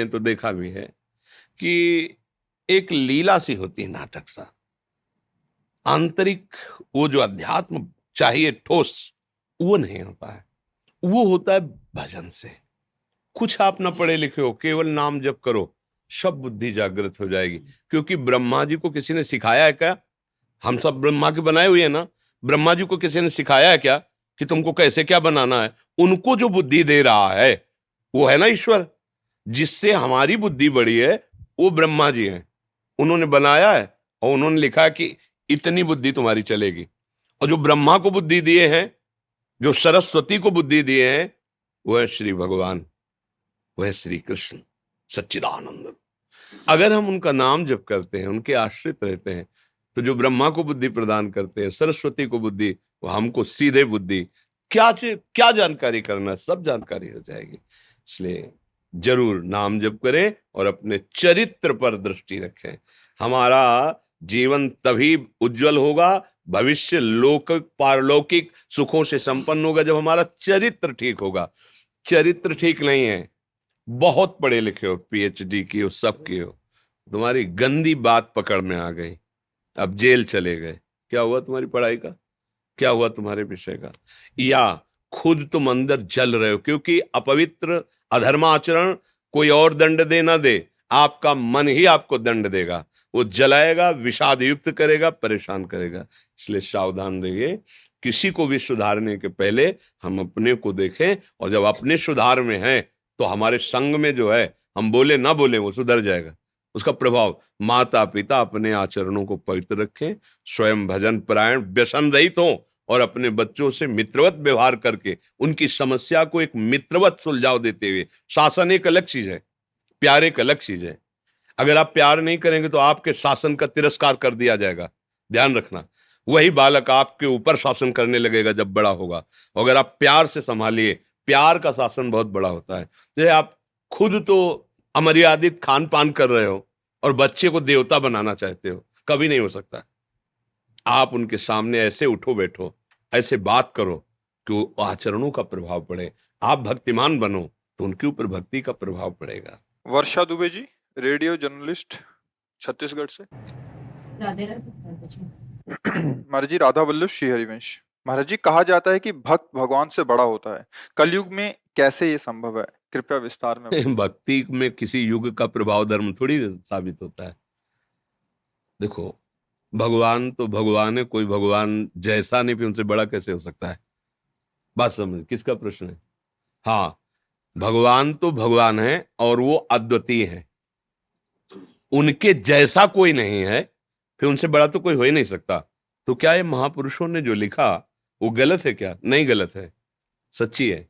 तो देखा भी है कि एक लीला सी होती है, नाटक सा। आंतरिक वो जो अध्यात्म चाहिए ठोस, वो नहीं होता है। वो होता है भजन से। कुछ आप ना पढ़े लिखे हो, केवल नाम जप करो, सब बुद्धि जागृत हो जाएगी। क्योंकि ब्रह्मा जी को किसी ने सिखाया है क्या? हम सब ब्रह्मा के बनाए हुए हैं ना। ब्रह्मा जी को किसी ने सिखाया है क्या कि तुमको कैसे क्या बनाना है? उनको जो बुद्धि दे रहा है वो है ना ईश्वर। जिससे हमारी बुद्धि बढ़ी है वो ब्रह्मा जी हैं। उन्होंने बनाया है और उन्होंने लिखा है कि इतनी बुद्धि तुम्हारी चलेगी। और जो ब्रह्मा को बुद्धि दिए हैं, जो सरस्वती को बुद्धि दिए हैं, वो है श्री भगवान, वो है श्री कृष्ण सच्चिदानंद। अगर हम उनका नाम जप करते हैं, उनके आश्रित रहते हैं, तो जो ब्रह्मा को बुद्धि प्रदान करते हैं, सरस्वती को बुद्धि, वो हमको सीधे बुद्धि, क्या जानकारी करना, सब जानकारी हो जाएगी। इसलिए जरूर नाम जप करें और अपने चरित्र पर दृष्टि रखें। हमारा जीवन तभी उज्जवल होगा, भविष्य लोक पारलौकिक सुखों से संपन्न होगा, जब हमारा चरित्र ठीक होगा। चरित्र ठीक नहीं है, बहुत पढ़े लिखे हो, पीएचडी की हो, सब की हो, तुम्हारी गंदी बात पकड़ में आ गई, अब जेल चले गए। क्या हुआ तुम्हारी पढ़ाई का? क्या हुआ तुम्हारे विषय का? या खुद तुम अंदर जल रहे हो, क्योंकि अपवित्र अधर्माचरण कोई और दंड दे ना दे, आपका मन ही आपको दंड देगा। वो जलाएगा, विषाद युक्त करेगा, परेशान करेगा। इसलिए सावधान रहिए। किसी को भी सुधारने के पहले हम अपने को देखें, और जब अपने सुधार में हैं तो हमारे संग में जो है, हम बोले ना बोले, वो सुधर जाएगा। उसका प्रभाव, माता पिता अपने आचरणों को पवित्र रखें, स्वयं भजन परायण व्यसन रहित हों, और अपने बच्चों से मित्रवत व्यवहार करके उनकी समस्या को एक मित्रवत सुलझाव देते हुए। शासन एक अलग चीज है, प्यार एक अलग चीज है। अगर आप प्यार नहीं करेंगे तो आपके शासन का तिरस्कार कर दिया जाएगा, ध्यान रखना। वही बालक आपके ऊपर शासन करने लगेगा जब बड़ा होगा। अगर आप प्यार से संभालिए, प्यार का शासन बहुत बड़ा होता है। जैसे आप खुद तो अमर्यादित खान पान कर रहे हो और बच्चे को देवता बनाना चाहते हो, कभी नहीं हो सकता। आप उनके सामने ऐसे उठो बैठो, ऐसे बात करो कि वो आचरणों का प्रभाव पड़े। आप भक्तिमान बनो तो उनके ऊपर भक्ति का प्रभाव पड़ेगा। वर्षा दुबे जी, रेडियो जर्नलिस्ट, छत्तीसगढ़ से। राधे राधे। महाराज जी, राधा वल्लभ श्री हरिवंश। महाराज जी, कहा जाता है कि भक्त भगवान से बड़ा होता है। कलयुग में कैसे ये संभव है? कृपया विस्तार में बताएं। भक्ति में किसी युग का प्रभाव धर्म थोड़ी साबित होता है। देखो, भगवान तो भगवान है, कोई भगवान जैसा नहीं, फिर उनसे बड़ा कैसे हो सकता है? बात समझ, किसका प्रश्न है? हाँ, भगवान तो भगवान है और वो अद्वितीय है, उनके जैसा कोई नहीं है, फिर उनसे बड़ा तो कोई हो ही नहीं सकता। तो क्या ये महापुरुषों ने जो लिखा वो गलत है क्या? नहीं गलत है, सच्ची है।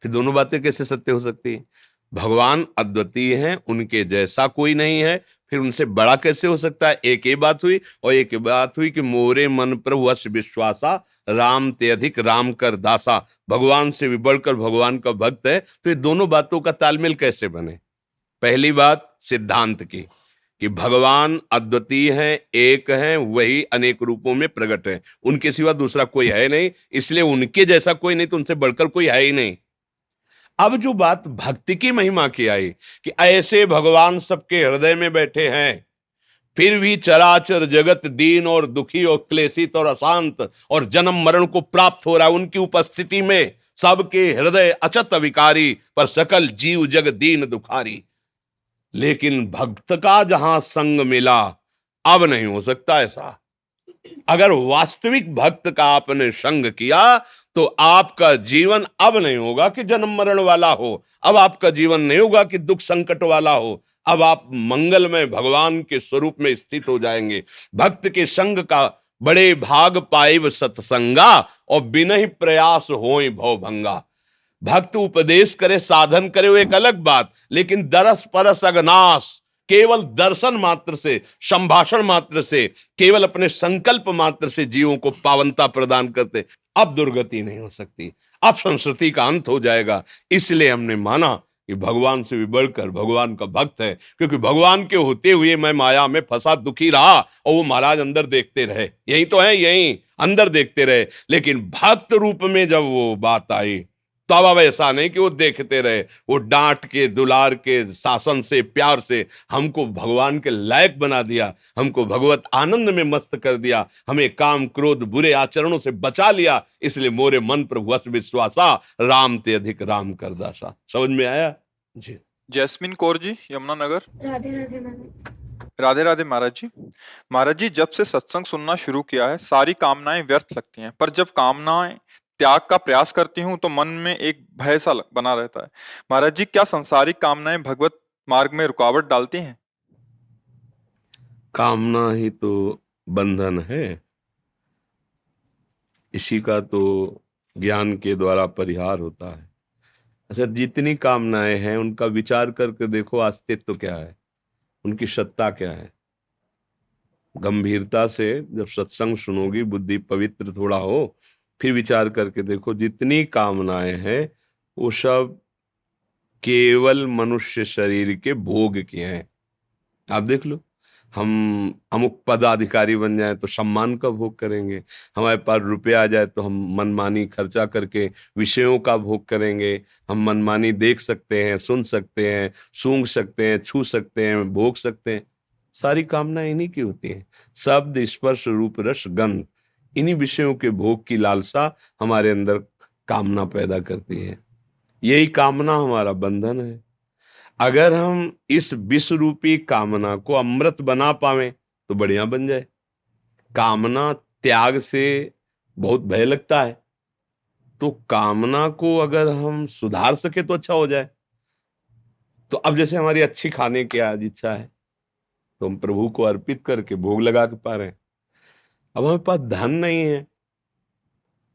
फिर दोनों बातें कैसे सत्य हो सकती है? भगवान अद्वितीय हैं, उनके जैसा कोई नहीं है, फिर उनसे बड़ा कैसे हो सकता है? एक ये बात हुई। और एक बात हुई कि मोरे मन प्रभु वश विश्वासा, राम ते अधिक राम कर दासा। भगवान से भी बढ़कर भगवान का भक्त है, तो ये दोनों बातों का तालमेल कैसे बने? पहली बात सिद्धांत की, कि भगवान अद्वितीय हैं, एक हैं, वही अनेक रूपों में प्रकट है, उनके सिवा दूसरा कोई है नहीं, इसलिए उनके जैसा कोई नहीं, तो उनसे बढ़कर कोई है ही नहीं। अब जो बात भक्ति की महिमा की आई कि ऐसे भगवान सबके हृदय में बैठे हैं, फिर भी चराचर जगत दीन और दुखी और क्लेशित और अशांत और जन्म मरण को प्राप्त हो रहा है, उनकी उपस्थिति में सबके हृदय अचत विकारी, पर सकल जीव जग दीन दुखारी। लेकिन भक्त का जहां संग मिला, अब नहीं हो सकता ऐसा। अगर वास्तविक भक्त का आपने संग किया तो आपका जीवन अब नहीं होगा कि जन्म मरण वाला हो, अब आपका जीवन नहीं होगा कि दुख संकट वाला हो, अब आप मंगलमय भगवान के स्वरूप में स्थित हो जाएंगे। भक्त के संग का बड़े भाग पाइब सत्संगा, और बिना ही प्रयास होई भव भंगा। भक्त उपदेश करे, साधन करे, वो एक अलग बात, लेकिन दरस परस अगनाश, केवल दर्शन मात्र से, संभाषण मात्र से, केवल अपने संकल्प मात्र से जीवों को पावनता प्रदान करते, अब दुर्गति नहीं हो सकती, अब संस्कृति का अंत हो जाएगा। इसलिए हमने माना कि भगवान से भी बढ़कर भगवान का भक्त है, क्योंकि भगवान के होते हुए मैं माया में फंसा दुखी रहा, और वो महाराज अंदर देखते रहे, यही तो है, यही अंदर देखते रहे। लेकिन भक्त रूप में जब वो बात आई, तो अब ऐसा नहीं कि वो देखते रहे, वो डांट के, दुलार के, शासन से, प्यार से हमको भगवान के लायक बना दिया, हमको भगवत आनंद में मस्त कर दिया, हमें काम क्रोध बुरे आचरणों से बचा लिया। इसलिए मोरे मन प्रभु वस विश्वासा, राम ते अधिक राम कर दासा। समझ में आया जी? जैस्मिन कौर जी, यमुनानगर। राधे राधे मैम। राधे राधे महाराज जी। महाराज जी, जब से सत्संग सुनना शुरू किया है सारी कामनाएं व्यर्थ लगती हैं, पर जब कामनाएं त्याग का प्रयास करती हूं तो मन में एक भय सा बना रहता है। महाराज जी, क्या संसारिक कामनाएं भगवत मार्ग में रुकावट डालती हैं? कामना ही तो बंधन है, इसी का तो ज्ञान के द्वारा परिहार होता है। अच्छा, जितनी कामनाएं हैं उनका विचार करके देखो, अस्तित्व क्या है, उनकी सत्ता क्या है। गंभीरता से जब सत्संग सुनोगी, बुद्धि पवित्र थोड़ा हो, फिर विचार करके देखो, जितनी कामनाएं हैं वो सब केवल मनुष्य शरीर के भोग के हैं। आप देख लो, हम अमुक पदाधिकारी बन जाए तो सम्मान का भोग करेंगे, हमारे पास रुपया आ जाए तो हम मनमानी खर्चा करके विषयों का भोग करेंगे, हम मनमानी देख सकते हैं, सुन सकते हैं, सूंघ सकते हैं, छू सकते हैं, भोग सकते हैं। सारी कामना इन्हीं की होती है। शब्द, स्पर्श, रूप, रस, गंध, इन्हीं विषयों के भोग की लालसा हमारे अंदर कामना पैदा करती है। यही कामना हमारा बंधन है। अगर हम इस विष रूपी कामना को अमृत बना पावे तो बढ़िया बन जाए। कामना त्याग से बहुत भय लगता है, तो कामना को अगर हम सुधार सके तो अच्छा हो जाए। तो अब जैसे हमारी अच्छी खाने की आज इच्छा है तो हम प्रभु को अर्पित करके भोग लगा के पा रहे हैं। अब हमारे पास धन नहीं है,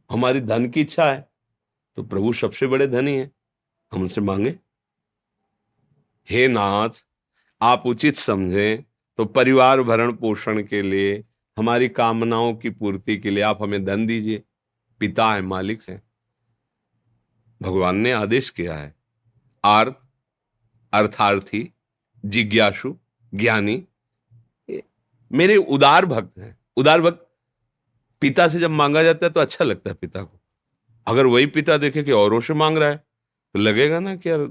हमारी धन की इच्छा है, तो प्रभु सबसे बड़े धनी है, हम उनसे मांगे, हे नाथ, आप उचित समझें तो परिवार भरण पोषण के लिए, हमारी कामनाओं की पूर्ति के लिए आप हमें धन दीजिए। पिता है, मालिक है। भगवान ने आदेश किया है, आर्त, अर्थार्थी, जिज्ञासु, ज्ञानी मेरे उदार भक्त हैं। उदार भक्त, पिता से जब मांगा जाता है तो अच्छा लगता है पिता को। अगर वही पिता देखे कि औरों से मांग रहा है तो लगेगा ना कि यार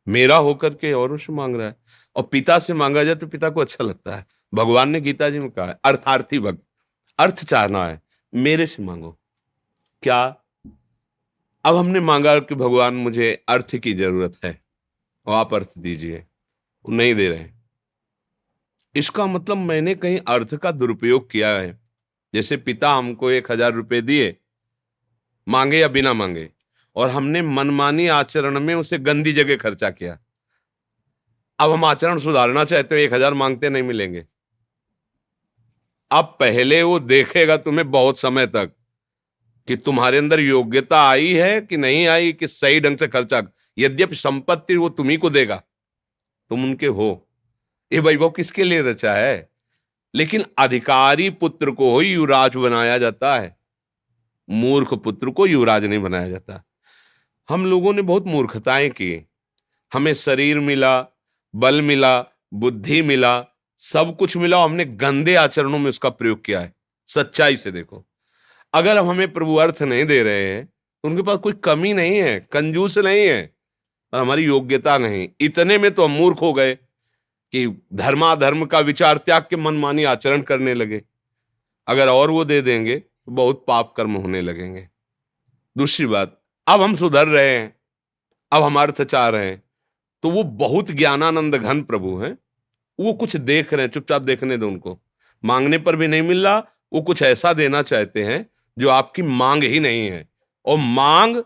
मेरा होकर के औरों से मांग रहा है। और पिता से मांगा जाए तो पिता को अच्छा लगता है। भगवान ने गीता जी में कहा है, अर्थार्थी भक्त, अर्थ चाहना है, मेरे से मांगो। क्या अब हमने मांगा कि भगवान मुझे अर्थ की जरूरत है और आप अर्थ दीजिए, वो नहीं दे रहे। इसका मतलब मैंने कहीं अर्थ का दुरुपयोग किया है। जैसे पिता हमको 1,000 रुपए दिए, मांगे या बिना मांगे, और हमने मनमानी आचरण में उसे गंदी जगह खर्चा किया। अब हम आचरण सुधारना चाहते हो, 1,000 मांगते नहीं मिलेंगे। अब पहले वो देखेगा तुम्हें बहुत समय तक कि तुम्हारे अंदर योग्यता आई है कि नहीं आई, कि सही ढंग से खर्चा। यद्यपि संपत्ति वो तुम्ही को देगा, तुम उनके हो। ये वैभव किसके लिए रचा है? लेकिन अधिकारी पुत्र को ही युवराज बनाया जाता है, मूर्ख पुत्र को युवराज नहीं बनाया जाता। हम लोगों ने बहुत मूर्खताएं की। हमें शरीर मिला, बल मिला, बुद्धि मिला, सब कुछ मिला, हमने गंदे आचरणों में उसका प्रयोग किया है। सच्चाई से देखो, अगर हमें प्रभु अर्थ नहीं दे रहे हैं तो उनके पास कोई कमी नहीं है, कंजूस नहीं है, और हमारी योग्यता नहीं। इतने में तो हम मूर्ख हो गए कि धर्माधर्म का विचार त्याग के मनमानी आचरण करने लगे। अगर और वो दे देंगे तो बहुत पाप कर्म होने लगेंगे। दूसरी बात, अब हम सुधर रहे हैं, अब हम अर्थ चाह रहे हैं, तो वो बहुत ज्ञानानंद घन प्रभु हैं, वो कुछ देख रहे हैं, चुपचाप देखने दो उनको। मांगने पर भी नहीं मिल रहा, वो कुछ ऐसा देना चाहते हैं जो आपकी मांग ही नहीं है, और मांग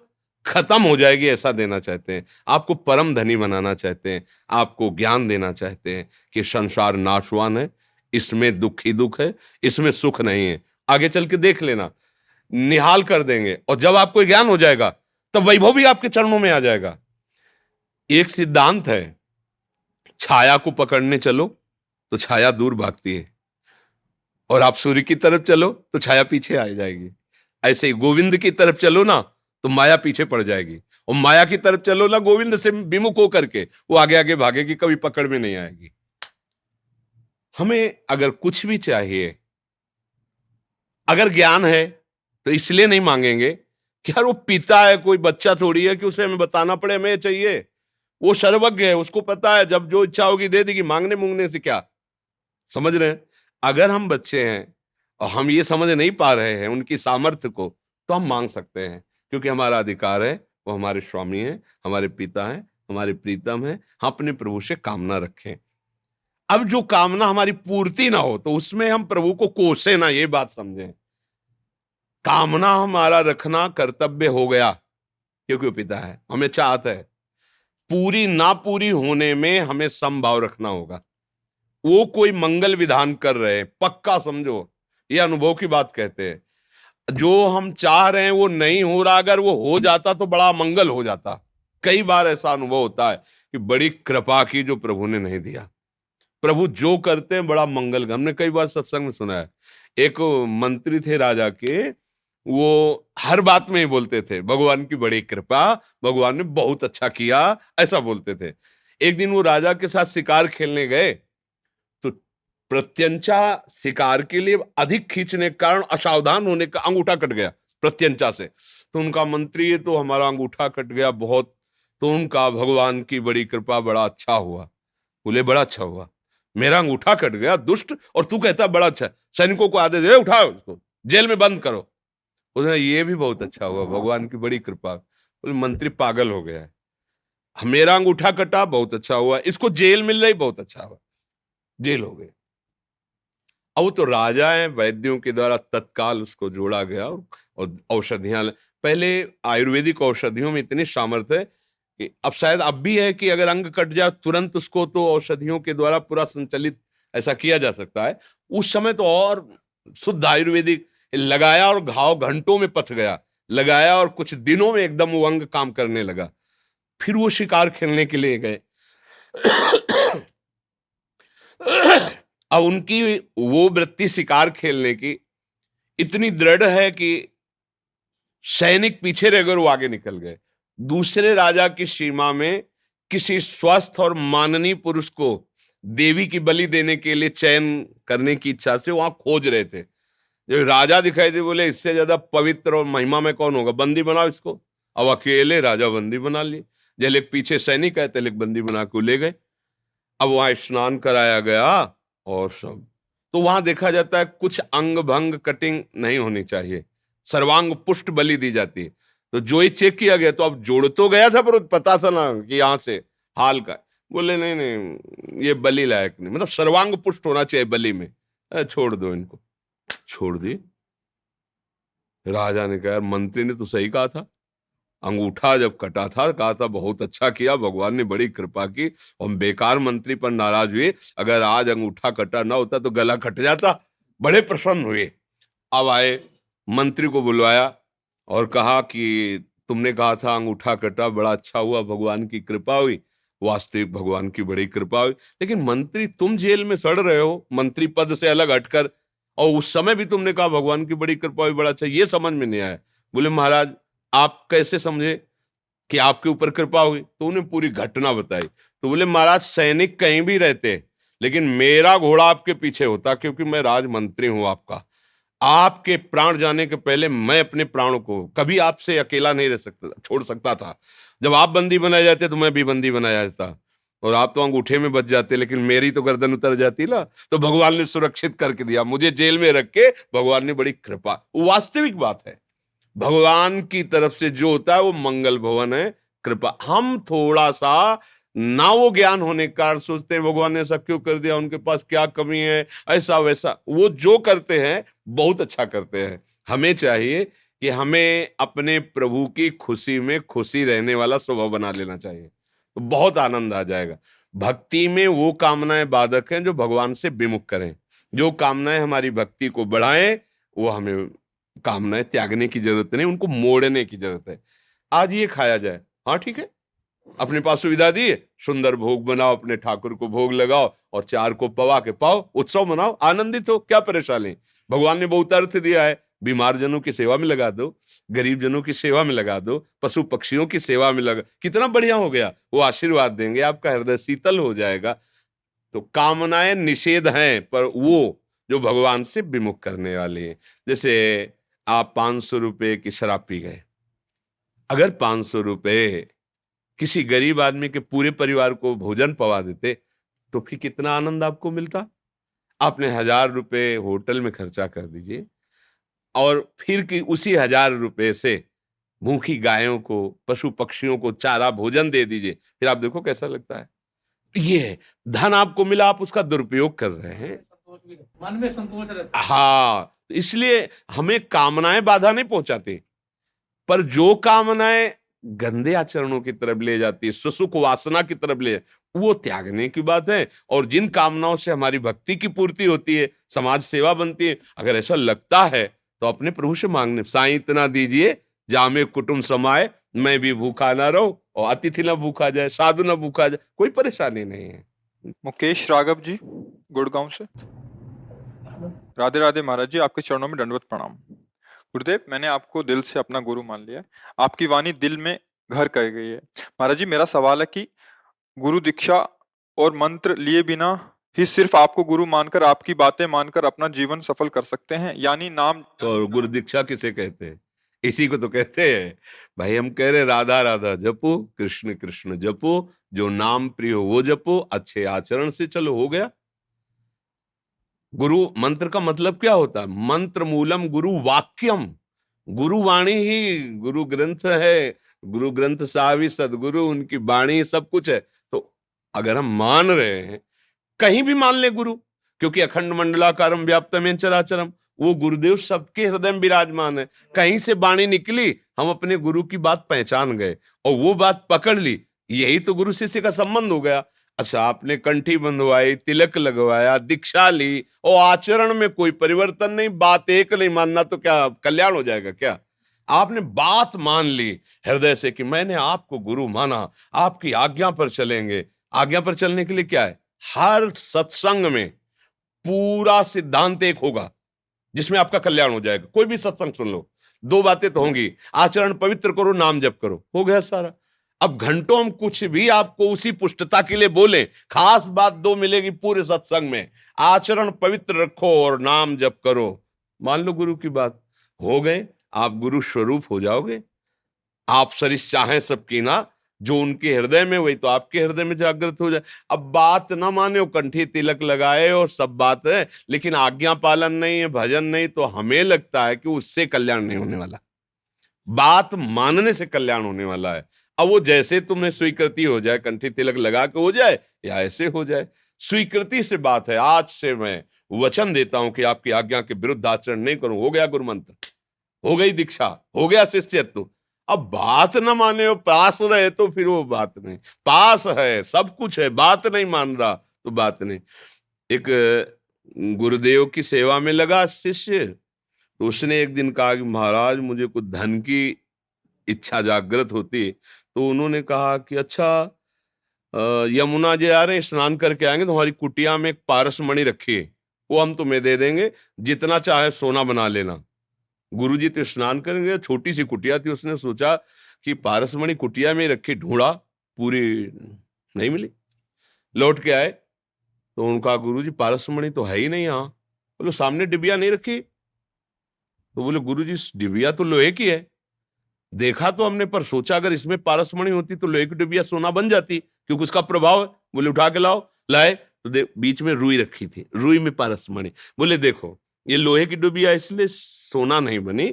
खत्म हो जाएगी ऐसा देना चाहते हैं। आपको परम धनी बनाना चाहते हैं, आपको ज्ञान देना चाहते हैं कि संसार नाशवान है, इसमें दुख ही दुख है, इसमें सुख नहीं है। आगे चल के देख लेना, निहाल कर देंगे, और जब आपको ज्ञान हो जाएगा तब वैभव भी आपके चरणों में आ जाएगा। एक सिद्धांत है, छाया को पकड़ने चलो तो छाया दूर भागती है, और आप सूर्य की तरफ चलो तो छाया पीछे आ जाएगी। ऐसे ही गोविंद की तरफ चलो ना तो माया पीछे पड़ जाएगी, और माया की तरफ चलो ना गोविंद से विमुख होकर के, वो आगे आगे भागेगी, कभी पकड़ में नहीं आएगी। हमें अगर कुछ भी चाहिए, अगर ज्ञान है तो इसलिए नहीं मांगेंगे कि यार वो पीता है, कोई बच्चा थोड़ी है कि उसे हमें बताना पड़े हमें ये चाहिए। वो सर्वज्ञ है, उसको पता है जब जो इच्छा होगी दे देगी, मांगने मूंगने से क्या। समझ रहे हैं? अगर हम बच्चे हैं और हम ये समझ नहीं पा रहे हैं उनकी सामर्थ्य को, तो हम मांग सकते हैं, क्योंकि हमारा अधिकार है, वो हमारे स्वामी हैं, हमारे पिता हैं, हमारे प्रीतम हैं। हम अपने प्रभु से कामना रखें। अब जो कामना हमारी पूर्ति ना हो तो उसमें हम प्रभु को कोसे ना, ये बात समझें। कामना हमारा रखना कर्तव्य हो गया, क्योंकि वो पिता है, हमें चाहत है। पूरी ना पूरी होने में हमें समभाव रखना होगा। वो कोई मंगल विधान कर रहे हैं, पक्का समझो, ये अनुभव की बात कहते हैं। जो हम चाह रहे हैं वो नहीं हो रहा, अगर वो हो जाता तो बड़ा मंगल हो जाता। कई बार ऐसा अनुभव होता है कि बड़ी कृपा की जो प्रभु ने नहीं दिया। प्रभु जो करते हैं बड़ा मंगल, हमने कई बार सत्संग में सुना है। एक मंत्री थे राजा के, वो हर बात में ही बोलते थे भगवान की बड़ी कृपा, भगवान ने बहुत अच्छा किया, ऐसा बोलते थे। एक दिन वो राजा के साथ शिकार खेलने गए, तो प्रत्यंचा शिकार के लिए अधिक खींचने के कारण असावधान होने का अंगूठा कट गया प्रत्यंचा से। तो उनका मंत्री, ये तो हमारा अंगूठा कट गया बहुत। तो उनका भगवान की बड़ी कृपा, बड़ा अच्छा हुआ। बोले बड़ा अच्छा हुआ, मेरा अंगूठा कट गया दुष्ट, और तू कहता बड़ा अच्छा। सैनिकों को आदेश दे, उठाओ उसको जेल में बंद करो। बोले ये भी बहुत अच्छा हुआ, भगवान की बड़ी कृपा। बोले मंत्री पागल हो गया है, मेरा अंगूठा कटा बहुत अच्छा हुआ, इसको जेल मिल रही बहुत अच्छा हुआ, जेल हो गए। अब वो तो राजा है, वैद्यों के द्वारा तत्काल उसको जोड़ा गया और औषधियां पहले आयुर्वेदिक औषधियों में इतनी सामर्थ्य है कि अब शायद अब भी है कि अगर अंग कट जाए तुरंत उसको तो औषधियों के द्वारा पूरा संचालित ऐसा किया जा सकता है। उस समय तो और शुद्ध आयुर्वेदिक लगाया और घाव घंटों में पथ गया, लगाया और कुछ दिनों में एकदम वो अंग काम करने लगा। फिर वो शिकार खेलने के लिए गए। अब उनकी वो वृत्ति शिकार खेलने की इतनी दृढ़ है कि सैनिक पीछे रह गए और वो आगे निकल गए। दूसरे राजा की सीमा में किसी स्वस्थ और माननीय पुरुष को देवी की बलि देने के लिए चयन करने की इच्छा से वहां खोज रहे थे। जो राजा दिखाई दे, बोले इससे ज्यादा पवित्र और महिमा में कौन होगा, बंदी बनाओ इसको। अब अकेले राजा बंदी बना लिए। जैसे पीछे सैनिक है, तेले बंदी बना के ले गए। अब वहां स्नान कराया गया और सब। तो वहां देखा जाता है कुछ अंग भंग कटिंग नहीं होनी चाहिए, सर्वांग पुष्ट बलि दी जाती है। तो जो ही चेक किया गया, तो अब जोड़ तो गया था पर पता था ना कि यहां से हाल का। बोले नहीं नहीं, ये बलि लायक नहीं, मतलब सर्वांग पुष्ट होना चाहिए बलि में। छोड़ दो इनको। छोड़ दी। राजा ने कहा मंत्री ने तो सही कहा था, अंगूठा जब कटा था कहा था बहुत अच्छा किया, भगवान ने बड़ी कृपा की, और बेकार मंत्री पर नाराज हुए। अगर आज अंगूठा कटा ना होता तो गला कट जाता। बड़े प्रसन्न हुए। अब आए, मंत्री को बुलवाया और कहा कि तुमने कहा था अंगूठा कटा, बड़ा अच्छा हुआ, भगवान की कृपा हुई। वास्तविक भगवान की बड़ी कृपा हुई, लेकिन मंत्री तुम जेल में सड़ रहे हो मंत्री पद से अलग हटकर, और उस समय भी तुमने कहा भगवान की बड़ी कृपा हुई, बड़ा अच्छा, ये समझ में नहीं आया। बोले महाराज आप कैसे समझे कि आपके ऊपर कृपा हुई? तो उन्हें पूरी घटना बताई। तो बोले महाराज सैनिक कहीं भी रहते, लेकिन मेरा घोड़ा आपके पीछे होता, क्योंकि मैं राजमंत्री हूं आपका। आपके प्राण जाने के पहले मैं अपने प्राणों को कभी आपसे अकेला नहीं रह सकता, छोड़ सकता था। जब आप बंदी बनाए जाते तो मैं भी बंदी बनाया जाता, और आप तो अंगूठे में बच जाते, लेकिन मेरी तो गर्दन उतर जाती ना। तो भगवान ने सुरक्षित करके दिया, मुझे जेल में रख के भगवान ने बड़ी कृपा। वास्तविक बात है, भगवान की तरफ से जो होता है वो मंगल भवन है, कृपा। हम थोड़ा सा ना वो ज्ञान होने के कारण सोचते हैं भगवान ने ऐसा क्यों कर दिया, उनके पास क्या कमी है, ऐसा वैसा। वो जो करते हैं बहुत अच्छा करते हैं। हमें चाहिए कि हमें अपने प्रभु की खुशी में खुशी रहने वाला स्वभाव बना लेना चाहिए, तो बहुत आनंद आ जाएगा। भक्ति में वो कामनाएं बाधक हैं जो भगवान से विमुख करें। जो कामनाएं हमारी भक्ति को बढ़ाएं, वो हमें कामनाएं त्यागने की जरूरत नहीं, उनको मोड़ने की जरूरत है। आज ये खाया जाए, हाँ ठीक है, अपने पास सुविधा दी है, सुंदर भोग बनाओ, अपने ठाकुर को भोग लगाओ और चार को पवा के पाओ, उत्सव मनाओ, आनंदित हो, क्या परेशानी। भगवान ने बहुत अर्थ दिया है, बीमार जनों की सेवा में लगा दो, गरीब जनों की सेवा में लगा दो, पशु पक्षियों की सेवा में लगा, कितना बढ़िया हो गया। वो आशीर्वाद देंगे, आपका हृदय शीतल हो जाएगा। तो कामनाएं निषेध हैं, पर वो जो भगवान से विमुख करने वाली है। जैसे आप 500 रुपए की शराब पी गए, अगर 500 रुपए किसी गरीब आदमी के पूरे परिवार को भोजन पवा देते तो फिर कितना आनंद आपको मिलता। आपने 1000 रुपए होटल में खर्चा कर दीजिए और फिर कि उसी 1000 रुपए से भूखी गायों को, पशु पक्षियों को चारा भोजन दे दीजिए, फिर आप देखो कैसा लगता है। ये है, धन आपको मिला, आप उसका दुरुपयोग कर रहे हैं। मन में संतोष रहता है। हाँ, तो इसलिए हमें कामनाएं बाधा नहीं पहुंचाती, पर जो कामनाएं गंदे आचरणों की तरफ ले जाती है, सुसुख वासना की तरफ ले, वो त्यागने की बात है। और जिन कामनाओं से हमारी भक्ति की पूर्ति होती है, समाज सेवा बनती है, अगर ऐसा लगता है तो अपने प्रभु से मांगने, साईं इतना दीजिए जामे कुटुंब समाए, मैं भी भूखा ना रहूं और अतिथि ना भूखा जाए, साधु ना भूखा जाए, कोई परेशानी नहीं है। मुकेश राघव जी गुड़गांव से। राधे राधे महाराज जी, आपके चरणों में दंडवत प्रणाम। गुरुदेव, मैंने आपको दिल से अपना गुरु मान लिया है, आपकी वाणी दिल में घर कर गई है। महाराज जी, मेरा सवाल है कि गुरु दीक्षा और मंत्र लिए बिना ही सिर्फ आपको गुरु मानकर, आपकी बातें मानकर अपना जीवन सफल कर सकते हैं, यानी नाम। तो गुरु दीक्षा किसे कहते हैं? इसी को तो कहते हैं भाई। हम कह रहे राधा राधा जपो, कृष्ण कृष्ण जपो, जो नाम प्रिय हो वो जपो, अच्छे आचरण से चलो, हो गया। गुरु मंत्र का मतलब क्या होता है? मंत्र मूलम गुरु वाक्यम, गुरु वाणी ही गुरु ग्रंथ है। गुरु ग्रंथ साहब ही सदगुरु, उनकी वाणी सब कुछ है। तो अगर हम मान रहे हैं, कहीं भी मान ले गुरु, क्योंकि अखंड मंडलाकारम व्याप्तम चराचरम, वो गुरुदेव सबके हृदय में विराजमान है। कहीं से वाणी निकली, हम अपने गुरु की बात पहचान गए और वो बात पकड़ ली, यही तो गुरु शिष्य का संबंध हो गया। अच्छा, आपने कंठी बंधवाई, तिलक लगवाया, दीक्षा ली और आचरण में कोई परिवर्तन नहीं, बात एक नहीं मानना तो क्या कल्याण हो जाएगा क्या? आपने बात मान ली हृदय से कि मैंने आपको गुरु माना, आपकी आज्ञा पर चलेंगे। आज्ञा पर चलने के लिए क्या है? हर सत्संग में पूरा सिद्धांत एक होगा जिसमें आपका कल्याण हो जाएगा। कोई भी सत्संग सुन लो, दो बातें तो होंगी, आचरण पवित्र करो, नाम जप करो, हो गया सारा। अब घंटों हम कुछ भी आपको उसी पुष्टता के लिए बोले, खास बात दो मिलेगी पूरे सत्संग में, आचरण पवित्र रखो और नाम जप करो। मान लो गुरु की बात, हो गए, आप गुरु स्वरूप हो जाओगे। आप सरिस चाहें सबकी ना, जो उनके हृदय में वही तो आपके हृदय में जागृत हो जाए। अब बात ना माने, कंठी तिलक लगाए और सब बात है, लेकिन आज्ञा पालन नहीं है, भजन नहीं, तो हमें लगता है कि उससे कल्याण नहीं होने वाला। बात मानने से कल्याण होने वाला है। अब वो जैसे तुम्हें स्वीकृति हो जाए, कंठी तिलक लगा के हो जाए या ऐसे हो जाए, स्वीकृति से बात है। आज से मैं वचन देता हूं कि आपकी आज्ञा के विरुद्ध आचरण नहीं करूं। हो गया गुरु मंत्र, हो गई दीक्षा, हो गया शिष्यत्व। अब बात न माने और पास रहे तो फिर वो बात नहीं। पास है, सब कुछ है, बात नहीं मान रहा तो बात नहीं। एक गुरुदेव की सेवा में लगा शिष्य, तो उसने एक दिन कहा कि महाराज मुझे कुछ धन की इच्छा जागृत होती। तो उन्होंने कहा कि अच्छा, यमुना जी आ रहे हैं, स्नान करके आएंगे, तो हमारी कुटिया में एक पारस मणि रखी है, वो हम तुम्हें दे देंगे, जितना चाहे सोना बना लेना। गुरुजी तो स्नान करेंगे, छोटी सी कुटिया थी, उसने सोचा कि पारसमणि कुटिया में रखी, ढूंढा, पूरी नहीं मिली। लौट के आए तो उनका गुरुजी पारसमणि तो है ही नहीं यहाँ। बोलो सामने डिबिया नहीं रखी? तो बोले गुरुजी डिबिया तो लोहे की है, देखा तो हमने, पर सोचा अगर इसमें पारसमणि होती तो लोहे की डिबिया सोना बन जाती, क्योंकि उसका प्रभाव है। बोले उठा के लाओ, लाए तो बीच में रुई रखी थी, रुई में पारसमणि। बोले देखो ये लोहे की डिबिया इसलिए सोना नहीं बनी,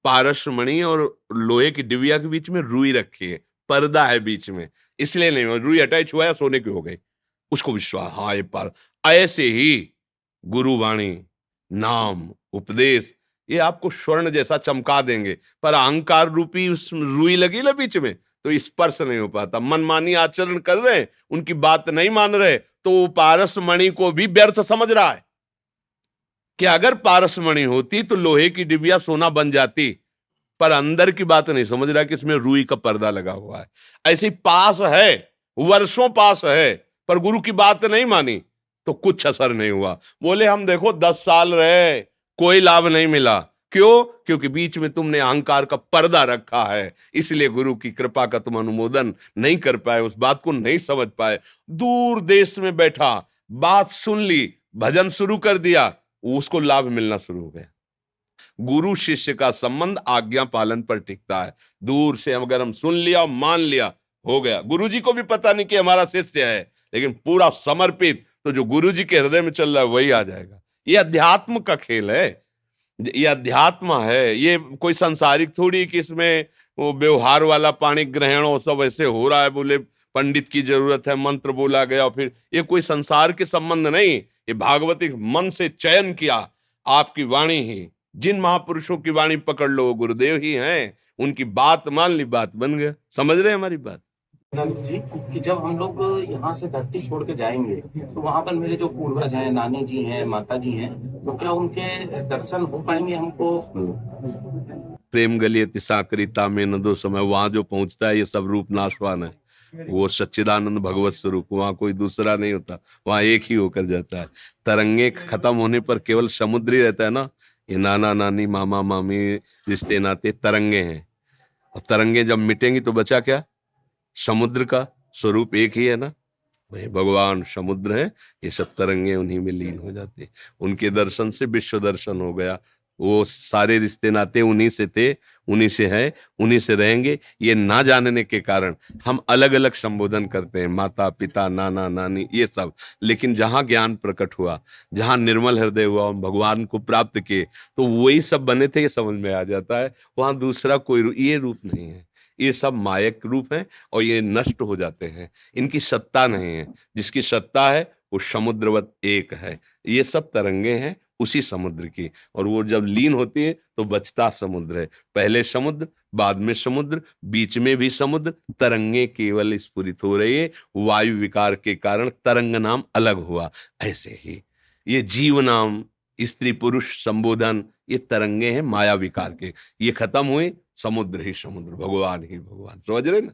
पारसमणि और लोहे की डिबिया के बीच में रुई रखी है, पर्दा है बीच में, इसलिए नहीं हुआ। रुई अटैच हुआ है, सोने की हो गई। उसको विश्वास, हाँ ये पार। ऐसे ही गुरुवाणी, नाम, उपदेश, ये आपको स्वर्ण जैसा चमका देंगे, पर अहंकार रूपी उस रुई लगी ना बीच में, तो स्पर्श नहीं हो पाता। मनमानी आचरण कर रहे हैं, उनकी बात नहीं मान रहे, तो पारसमणि को भी व्यर्थ समझ रहा है कि अगर पारसमणि होती तो लोहे की डिबिया सोना बन जाती, पर अंदर की बात नहीं समझ रहा कि इसमें रुई का पर्दा लगा हुआ है। ऐसे पास है, वर्षों पास है, पर गुरु की बात नहीं मानी तो कुछ असर नहीं हुआ। बोले हम देखो 10 साल रहे, कोई लाभ नहीं मिला। क्यों? क्योंकि बीच में तुमने अहंकार का पर्दा रखा है, इसलिए गुरु की कृपा का तुम अनुमोदन नहीं कर पाए, उस बात को नहीं समझ पाए। दूर देश में बैठा, बात सुन ली, भजन शुरू कर दिया, उसको लाभ मिलना शुरू हो गया। गुरु शिष्य का संबंध आज्ञा पालन पर टिकता है। दूर से अगर हम सुन लिया, मान लिया, हो गया। गुरु जी को भी पता नहीं कि हमारा शिष्य है, लेकिन पूरा समर्पित तो जो गुरु जी के हृदय में चल रहा है वही आ जाएगा। ये अध्यात्म का खेल है, ये अध्यात्म है। ये कोई सांसारिक थोड़ी कि इसमें वो व्यवहार वाला पाणी ग्रहण वो सब ऐसे हो रहा है, बोले पंडित की जरूरत है, मंत्र बोला गया फिर। ये कोई संसार के संबंध नहीं, ये भागवती मन से चयन किया आपकी वाणी ही। जिन महापुरुषों की वाणी पकड़ लो वो गुरुदेव ही हैं, उनकी बात मान ली, बात बन गया। समझ रहे हैं हमारी बात जी कि जब हम लोग यहाँ से धरती छोड़ के जाएंगे तो वहाँ पर मेरे जो पूर्वज हैं, नानी जी हैं, माता जी हैं, तो क्या उनके दर्शन हो पाएंगे हमको? प्रेम गलियति साकरिता में न दो समय, वहां जो पहुंचता है ये सब रूप नाशवान है। वो सच्चिदानंद भगवत स्वरूप, वहां कोई दूसरा नहीं होता, वहां एक ही होकर जाता है। तरंगे खत्म होने पर केवल समुद्र ही रहता है ना। ये नाना नानी मामा मामी रिश्ते नाते तरंगे हैं, और तरंगे जब मिटेंगी तो बचा क्या? समुद्र का स्वरूप एक ही है ना, वही भगवान समुद्र है। ये सब तरंगे उन्हीं में लीन हो जाते हैं। उनके दर्शन से विश्व दर्शन हो गया। वो सारे रिश्ते नाते उन्हीं से थे, उन्हीं से है, उन्हीं से रहेंगे। ये ना जानने के कारण हम अलग अलग संबोधन करते हैं, माता पिता नाना नानी ये सब। लेकिन जहाँ ज्ञान प्रकट हुआ, जहाँ निर्मल हृदय हुआ, हम भगवान को प्राप्त किए, तो वही सब बने थे, ये समझ में आ जाता है। वहाँ दूसरा कोई ये रूप नहीं है, ये सब मायक रूप है और ये नष्ट हो जाते हैं। इनकी सत्ता नहीं है, जिसकी सत्ता है वो समुद्रवत एक है। ये सब तरंगे हैं उसी समुद्र की, और वो जब लीन होती है तो बचता समुद्र है। पहले समुद्र, बाद में समुद्र, बीच में भी समुद्र। तरंगे केवल स्फुरित हो रही है, वायु विकार के कारण तरंग नाम अलग हुआ। ऐसे ही ये जीव नाम, स्त्री पुरुष संबोधन, ये तरंगे हैं माया विकार के। ये खत्म हुए, समुद्र ही समुद्र, भगवान ही भगवान। समझ रहे ना?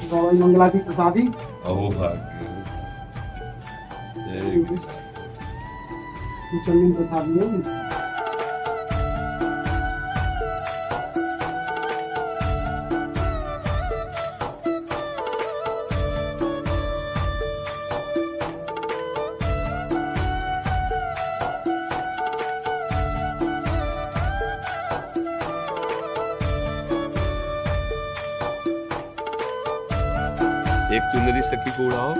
गौरी मंगला की प्रसादी अहो भाग्य। चंदन प्रसाद में एक चुनरी सखी को उड़ाओ।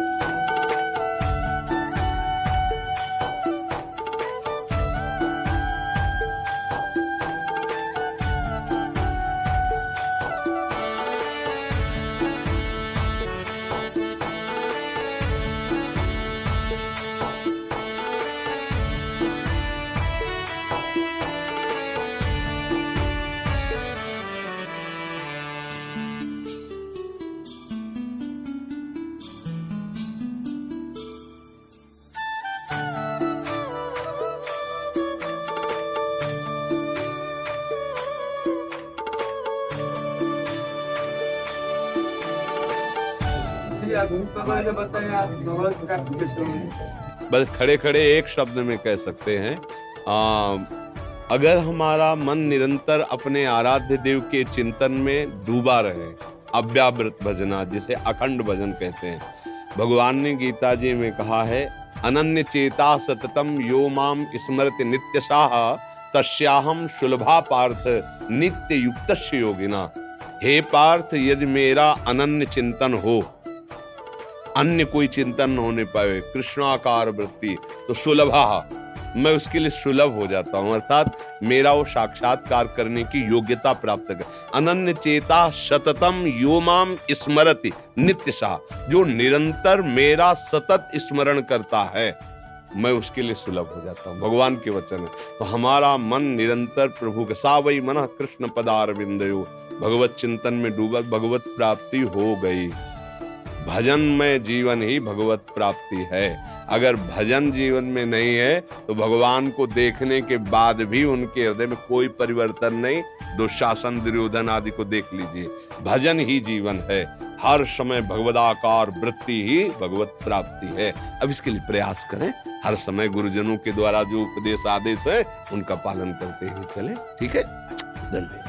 बस खड़े खड़े एक शब्द में कह सकते हैं, अगर हमारा मन निरंतर अपने आराध्य देव के चिंतन में डूबा रहे, अव्यावृत भजना जिसे अखंड भजन कहते हैं। भगवान ने गीता जी में कहा है, अनन्य चेता सततम यो माम स्मरति नित्यशाह तस्याहम सुलभा पार्थ नित्य युक्तस्य योगिना। हे पार्थ, यदि मेरा अनन्य चिंतन हो, अन्य कोई चिंतन न होने पाए, कृष्णाकार वृत्ति, तो सुलभा, मैं उसके लिए सुलभ हो जाता हूं, अर्थात मेरा वो साक्षात्कार करने की योग्यता प्राप्त कर। अनन्य चेता सततम यो माम स्मरति नित्यशा, जो निरंतर मेरा सतत स्मरण करता है, मैं उसके लिए सुलभ हो जाता हूँ। भगवान के वचन है। तो हमारा मन निरंतर प्रभु के सावई मन कृष्ण पदारविंदयो, भगवत चिंतन में डूबा, भगवत प्राप्ति हो गई। भजन में जीवन ही भगवत प्राप्ति है। अगर भजन जीवन में नहीं है तो भगवान को देखने के बाद भी उनके हृदय में कोई परिवर्तन नहीं। दुशासन, दुर्योधन आदि को देख लीजिए। भजन ही जीवन है, हर समय भगवदाकार वृत्ति ही भगवत प्राप्ति है। अब इसके लिए प्रयास करें, हर समय गुरुजनों के द्वारा जो उपदेश आदेश है उनका पालन करते हुए चले। ठीक है, धन्यवाद।